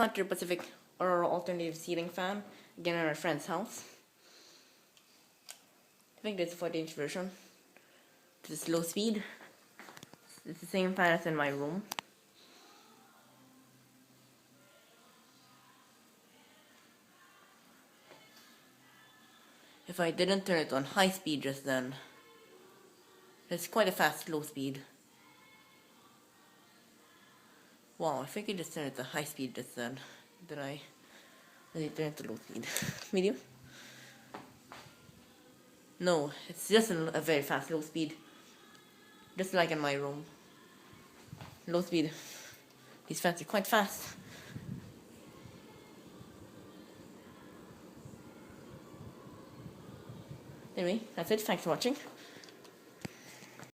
Hunter Pacific Aurora alternative ceiling fan, again at our friend's house. I think this is a 40-inch version. This is low speed. It's the same fan as in my room. If I didn't turn it on high speed just then, it's quite a fast low speed. Wow, I think I just turned it to high speed just then. Did I turn it to low speed? Medium? No, it's just a very fast low speed. Just like in my room. Low speed. These fans are quite fast. Anyway, that's it. Thanks for watching.